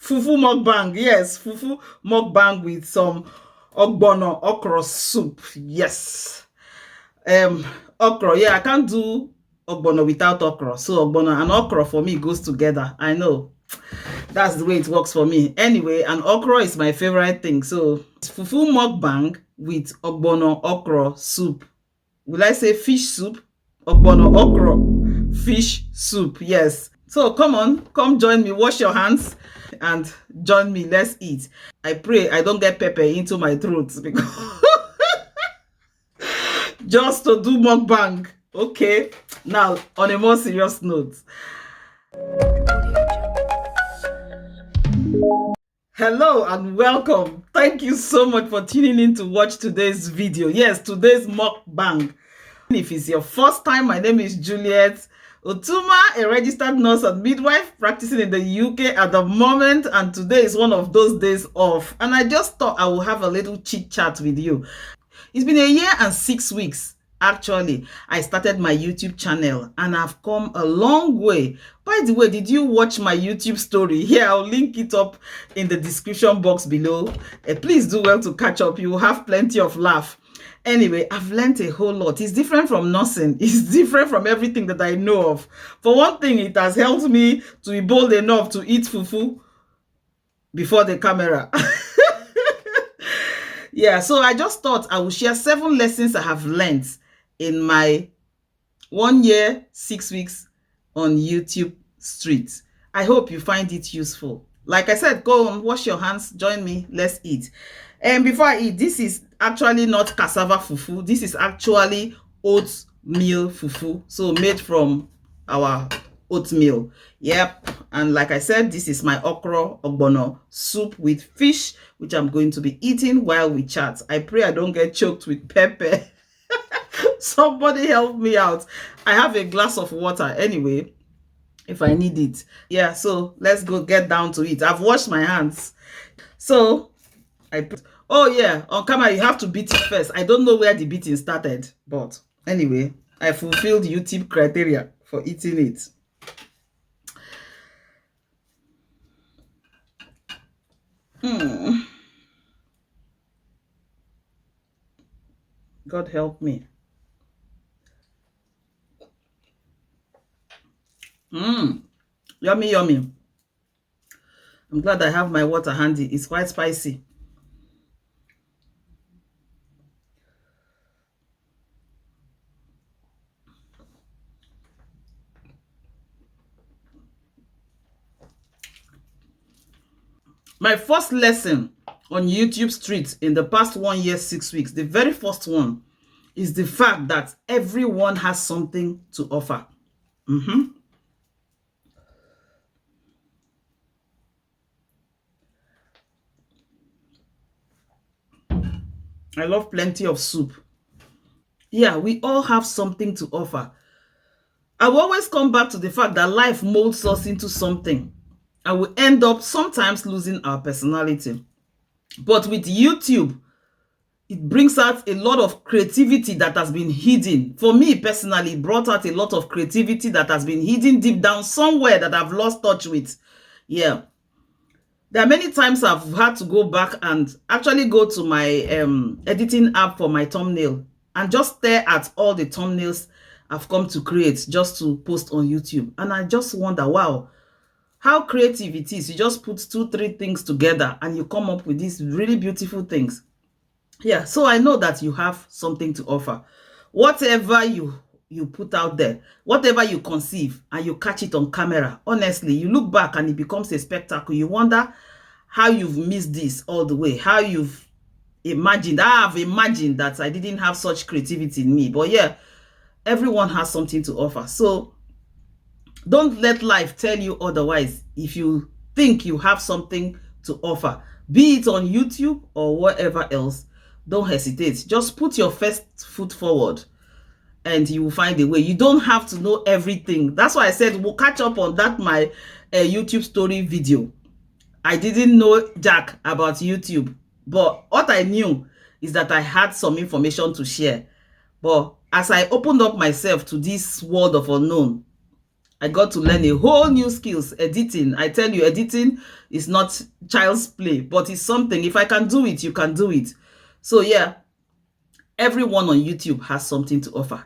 FUFU mukbang. Yes, FUFU mukbang with some ogbono okra soup. Yes. Okra. Yeah, I can't do ogbono without okra. So ogbono and okra for me goes together. I know. That's the way it works for me. Anyway, and okra is my favorite thing. So it's FUFU mukbang with ogbono okra soup. Will I say fish soup? Ogbono okra fish soup. Yes. So come on, come join me. Wash your hands and join me. Let's eat. I pray I don't get pepper into my throat because just to do mukbang. Okay. Now, on a more serious note. Hello and welcome. Thank you so much for tuning in to watch today's video. Yes, today's mukbang. If it's your first time, my name is JulieTotuma, a registered nurse and midwife practicing in the UK at the moment, and today is one of those days off, and I just thought I would have a little chit chat with you. It's been a year and 6 weeks. Actually, I started my YouTube channel and I've come a long way. By the way, did you watch my YouTube story? Here, I'll link it up in the description box below. Please do well to catch up. You will have plenty of laugh. Anyway, I've learned a whole lot. It's different from nursing. It's different from everything that I know of. For one thing, it has helped me to be bold enough to eat fufu before the camera. Yeah, so I just thought I would share 7 lessons I have learned in my 1 year, 6 weeks on YouTube street. I hope you find it useful. Like I said, go on, wash your hands, join me, let's eat. And before I eat, this is actually not cassava fufu. This is actually oatmeal fufu. So made from our oatmeal. Yep. And like I said, this is my okra ogbono soup with fish, which I'm going to be eating while we chat. I pray I don't get choked with pepper. Somebody help me out. I have a glass of water anyway, if I need it. Yeah, so let's go get down to it. I've washed my hands. So oh yeah, on camera you have to beat it first. I don't know where the beating started, but anyway, I fulfilled YouTube criteria for eating it. God help me. Yummy, yummy. I'm glad I have my water handy. It's quite spicy. My first lesson on YouTube street in the past 1 year, 6 weeks, the very first one is the fact that everyone has something to offer. I love plenty of soup. Yeah, we all have something to offer. I will always come back to the fact that life molds us into something, and we end up sometimes losing our personality. But with YouTube, it brings out a lot of creativity that has been hidden. For me personally, it brought out a lot of creativity that has been hidden deep down somewhere that I've lost touch with. Yeah. There are many times I've had to go back and actually go to my editing app for my thumbnail and just stare at all the thumbnails I've come to create just to post on YouTube. And I just wonder, wow, how creative it is. You just put 2-3 things together and you come up with these really beautiful things. Yeah, so I know that you have something to offer. Whatever you put out there, whatever you conceive and you catch it on camera, honestly, you look back and it becomes a spectacle. You wonder how you've missed this all the way, how you've imagined. I have imagined that I didn't have such creativity in me. But yeah, everyone has something to offer. So don't let life tell you otherwise. If you think you have something to offer, be it on YouTube or whatever else, don't hesitate. Just put your first foot forward and you will find a way. You don't have to know everything. That's why I said we'll catch up on that my YouTube story video. I didn't know jack about YouTube, but what I knew is that I had some information to share. But as I opened up myself to this world of unknown, I got to learn a whole new skills, editing. I tell you, editing is not child's play, but it's something. If I can do it, you can do it. So yeah, everyone on YouTube has something to offer.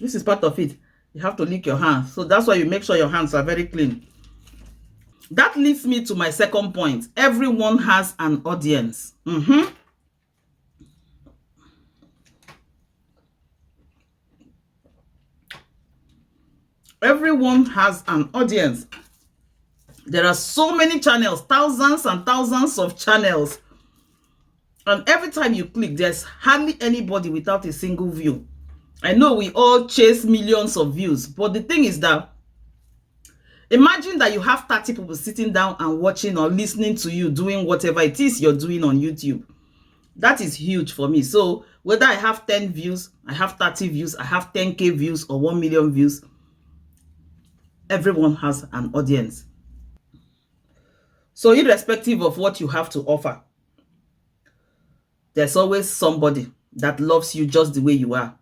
This is part of it. You have to lick your hands. So that's why you make sure your hands are very clean. That leads me to my second point. Everyone has an audience. Everyone has an audience. There are so many channels, thousands and thousands of channels. And every time you click, there's hardly anybody without a single view. I know we all chase millions of views, but the thing is that imagine that you have 30 people sitting down and watching or listening to you doing whatever it is you're doing on YouTube. That is huge for me. So whether I have 10 views, I have 30 views, I have 10K views or 1 million views, everyone has an audience. So irrespective of what you have to offer, there's always somebody that loves you just the way you are.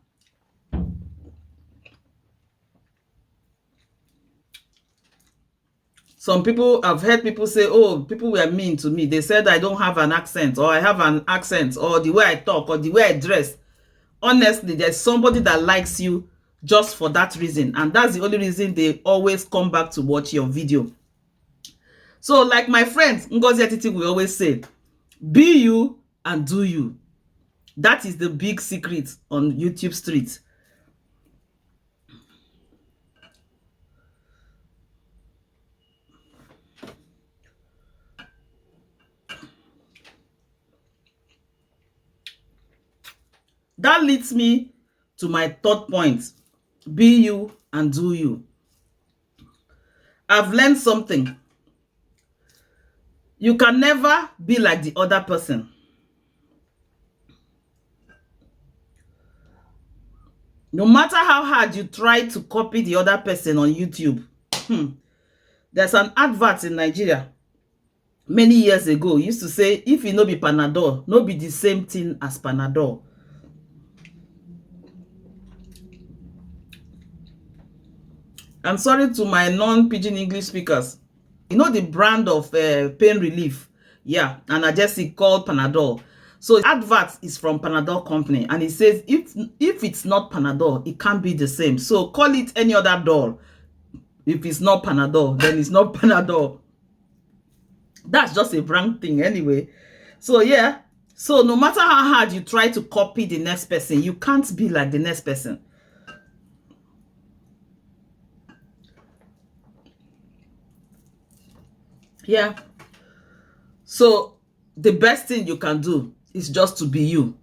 Some people, I've heard people say, oh, people were mean to me. They said I don't have an accent, or I have an accent, or the way I talk, or the way I dress. Honestly, there's somebody that likes you just for that reason. And that's the only reason they always come back to watch your video. So like my friend JulieCity will always say, be you and do you. That is the big secret on YouTube streets. That leads me to my third point. Be you and do you. I've learned something. You can never be like the other person. No matter how hard you try to copy the other person on YouTube. There's an advert in Nigeria many years ago. Used to say, if you no be Panadol, no be the same thing as Panadol. I'm sorry to my non-pidgin English speakers. You know the brand of pain relief, yeah, analgesic called Panadol. So the advert is from Panadol company, and it says if it's not Panadol, it can't be the same. So call it any other doll. If it's not Panadol, then it's not Panadol. That's just a brand thing anyway. So yeah, so no matter how hard you try to copy the next person, you can't be like the next person. Yeah. So the best thing you can do is just to be you.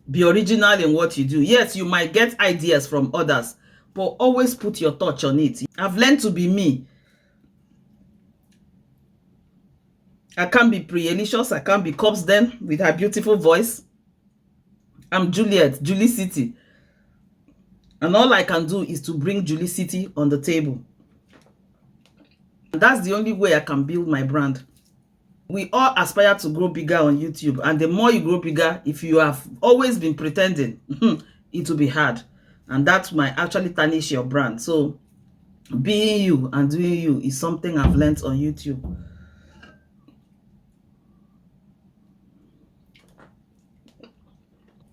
Be original in what you do. Yes, you might get ideas from others, but always put your touch on it. I've learned to be me. I can't be pre-Elicious. I can't be Cops then with her beautiful voice. I'm JulieCity. And all I can do is to bring JulieCity on the table. And that's the only way I can build my brand. We all aspire to grow bigger on YouTube. And the more you grow bigger, if you have always been pretending, it will be hard. And that might actually tarnish your brand. So being you and doing you is something I've learned on YouTube.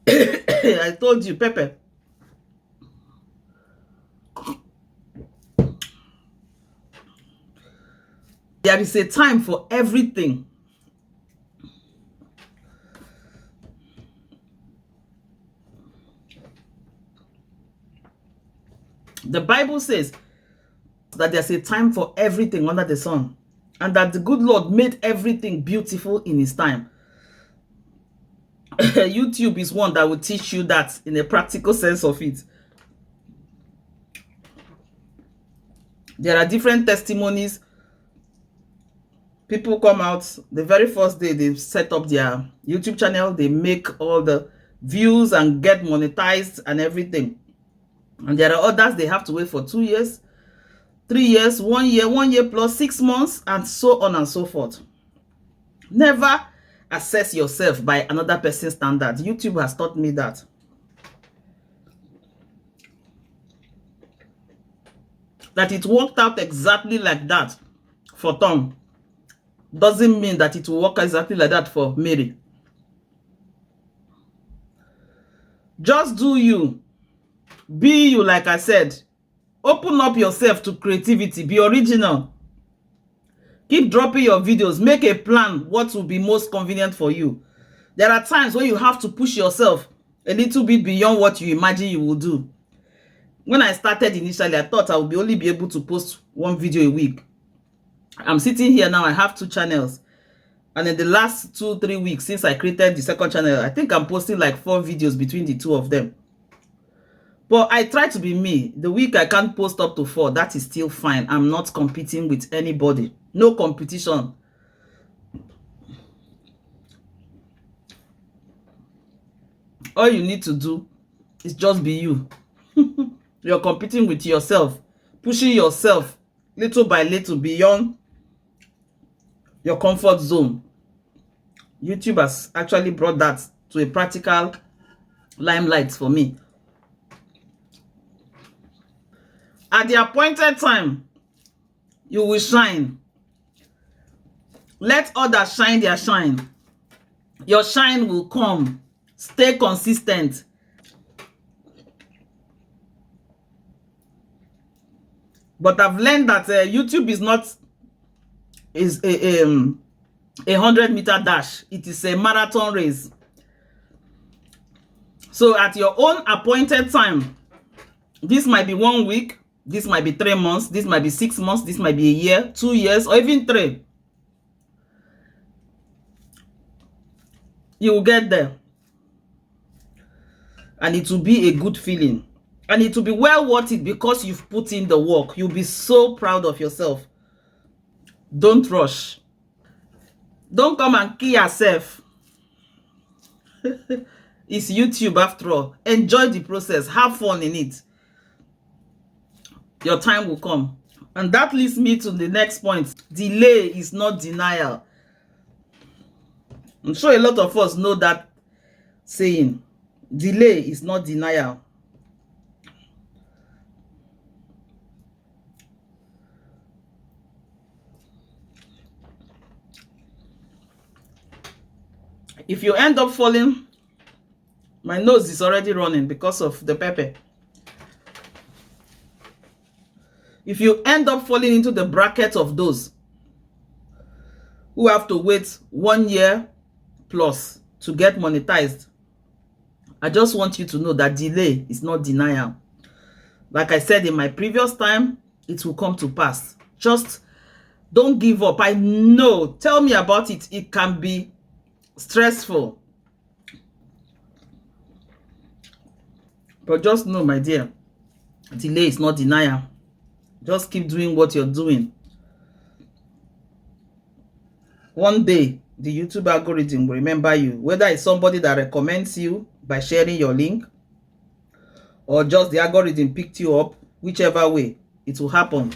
I told you, Pepe. There is a time for everything. The Bible says that there's a time for everything under the sun, and that the good Lord made everything beautiful in his time. YouTube is one that will teach you that in a practical sense of it. There are different testimonies. People come out the very first day they set up their YouTube channel, they make all the views and get monetized and everything. And there are others, they have to wait for 2 years, 3 years, 1 year, 1 year plus 6 months, and so on and so forth. Never assess yourself by another person's standard. YouTube has taught me that. That it worked out exactly like that for Tom doesn't mean that it will work exactly like that for Mary. Just do you. Be you, like I said. Open up yourself to creativity. Be original. Keep dropping your videos. Make a plan what will be most convenient for you. There are times when you have to push yourself a little bit beyond what you imagine you will do. When I started initially, I thought I would only be able to post one video a week. I'm sitting here now, I have 2 channels. And in the last 2-3 weeks since I created the second channel, I think I'm posting like 4 videos between the 2 of them. But I try to be me. The week I can't post up to 4, that is still fine. I'm not competing with anybody. No competition. All you need to do is just be you. You're competing with yourself, pushing yourself little by little beyond your comfort zone. YouTube has actually brought that to a practical limelight for me. At the appointed time, you will shine. Let others shine their shine. Your shine will come. Stay consistent. But I've learned that YouTube is not a 100-meter dash. It is a marathon race. So at your own appointed time, this might be 1 week, this might be 3 months, this might be 6 months, this might be a year, 2 years, or even 3. You will get there. And it will be a good feeling. And it will be well worth it because you've put in the work. You'll be so proud of yourself. Don't rush. Don't come and kill yourself. It's YouTube after all. Enjoy the process. Have fun in it. Your time will come. And that leads me to the next point. Delay is not denial. I'm sure a lot of us know that saying. Delay is not denial. If you end up falling, my nose is already running because of the pepper. If you end up falling into the bracket of those who have to wait 1 year plus to get monetized, I just want you to know that delay is not denial. Like I said in my previous time, it will come to pass. Just don't give up. I know. Tell me about it. It can be stressful. But just know, my dear, delay is not denial. Just keep doing what you're doing. One day, the YouTube algorithm will remember you. Whether it's somebody that recommends you by sharing your link, or just the algorithm picked you up, whichever way, it will happen.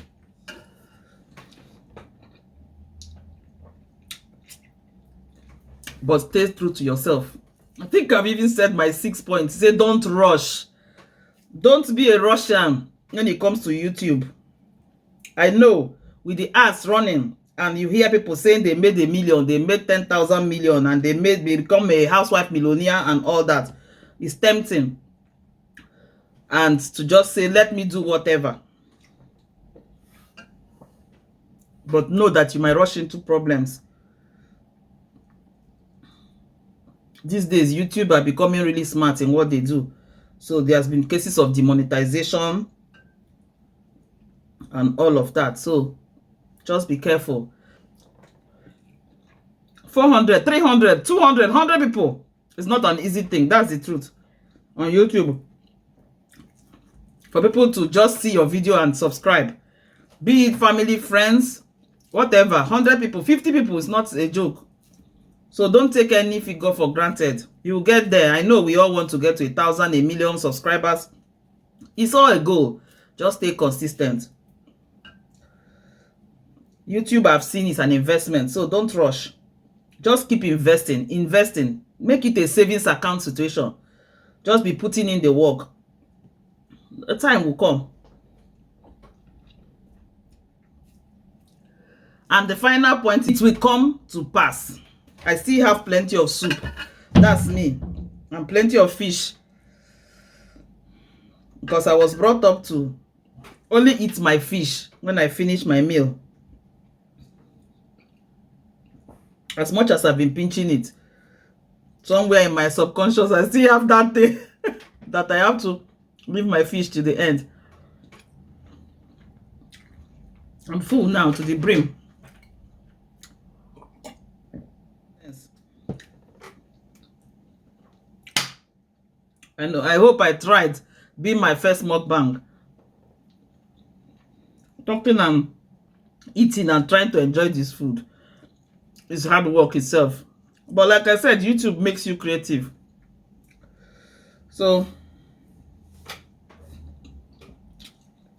But stay true to yourself. I think I've even said my 6 points. Say don't rush. Don't be a Russian when it comes to YouTube. I know with the ads running and you hear people saying they made $1 million, they made 10,000 million, and they become a housewife millionaire and all that. It's tempting. And to just say, let me do whatever. But know that you might rush into problems. These days, YouTube are becoming really smart in what they do. So there's been cases of demonetization and all of that. So just be careful. 400, 300, 200, 100 people. It's not an easy thing. That's the truth. On YouTube. For people to just see your video and subscribe. Be it family, friends, whatever. 100 people, 50 people is not a joke. So don't take any figure for granted. You'll get there. I know we all want to get to 1,000, 1 million subscribers. It's all a goal. Just stay consistent. YouTube, I've seen, is an investment. So don't rush. Just keep investing. Make it a savings account situation. Just be putting in the work. The time will come. And the final point, it will come to pass. I still have plenty of soup. That's me. And plenty of fish. Because I was brought up to only eat my fish when I finish my meal. As much as I've been pinching it, somewhere in my subconscious, I still have that thing that I have to leave my fish to the end. I'm full now to the brim. Yes. I know. I hope I tried. Be my first mukbang. Talking and eating and trying to enjoy this food is hard work itself. But like I said, YouTube makes you creative. So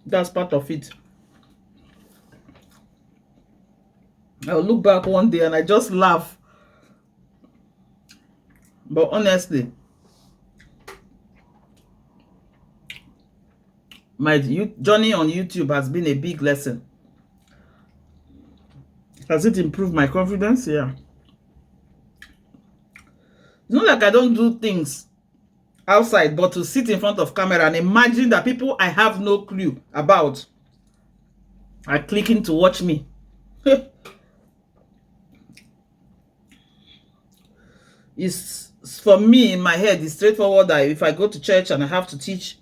that's part of it. I'll look back one day and I just laugh. But honestly, my journey on YouTube has been a big lesson. Has it improved my confidence? Yeah. It's not like I don't do things outside, but to sit in front of camera and imagine that people I have no clue about are clicking to watch me. It's, for me, in my head, it's straightforward that if I go to church and I have to teach,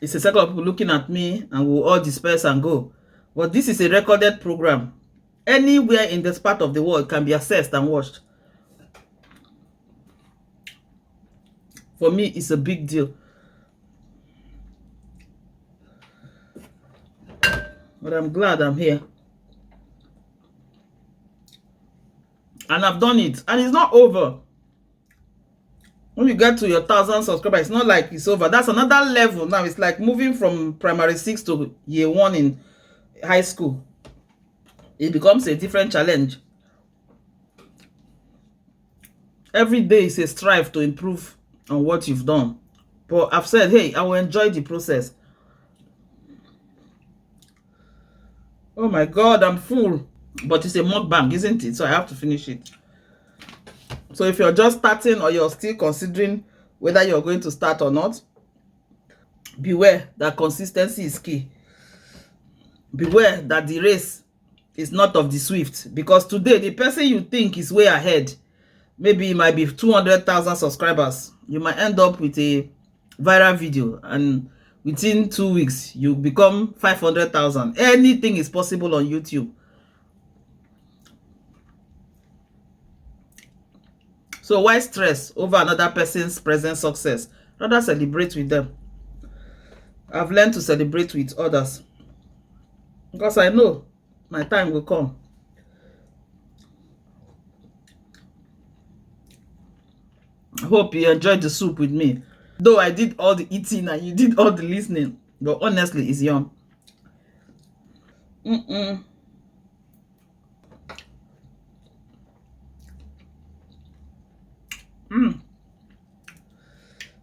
it's a circle of people looking at me and we'll all disperse and go. But this is a recorded program. Anywhere in this part of the world can be accessed and watched. For me, it's a big deal. But I'm glad I'm here. And I've done it. And it's not over. When you get to your 1,000 subscribers, it's not like it's over. That's another level now. It's like moving from primary 6 to year 1 in high school. It becomes a different challenge. Every day is a strive to improve on what you've done. But I've said, hey, I will enjoy the process. Oh my God, I'm full. But it's a mukbang, isn't it? So I have to finish it. So if you're just starting or you're still considering whether you're going to start or not, beware that consistency is key. Beware that the race is not of the swift. Because today, the person you think is way ahead, maybe it might be 200,000 subscribers. You might end up with a viral video and within 2 weeks, you become 500,000. Anything is possible on YouTube. So why stress over another person's present success? Rather celebrate with them. I've learned to celebrate with others. Because I know my time will come. I hope you enjoyed the soup with me. Though I did all the eating and you did all the listening. But honestly, it's yum.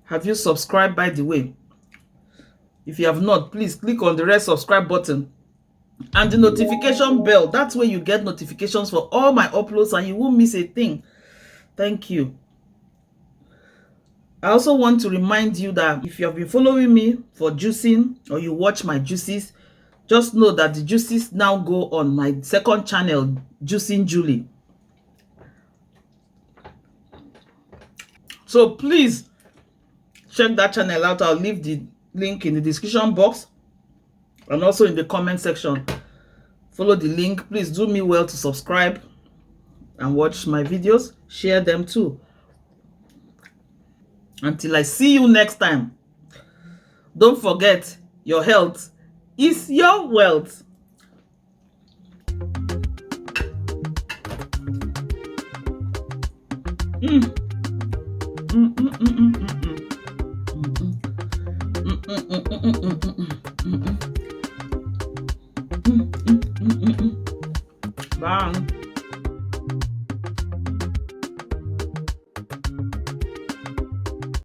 Have you subscribed, by the way? If you have not, please click on the red subscribe button and the notification bell. That's where you get notifications for all my uploads and you won't miss a thing. Thank you. I also want to remind you that if you have been following me for juicing or you watch my juices, just know that the juices now go on my second channel, Juicing Julie. So please check that channel out. I'll leave the link in the description box and also in the comment section. Follow the link. Please do me well to subscribe and watch my videos. Share them too. Until I see you next time, don't forget, your health is your wealth.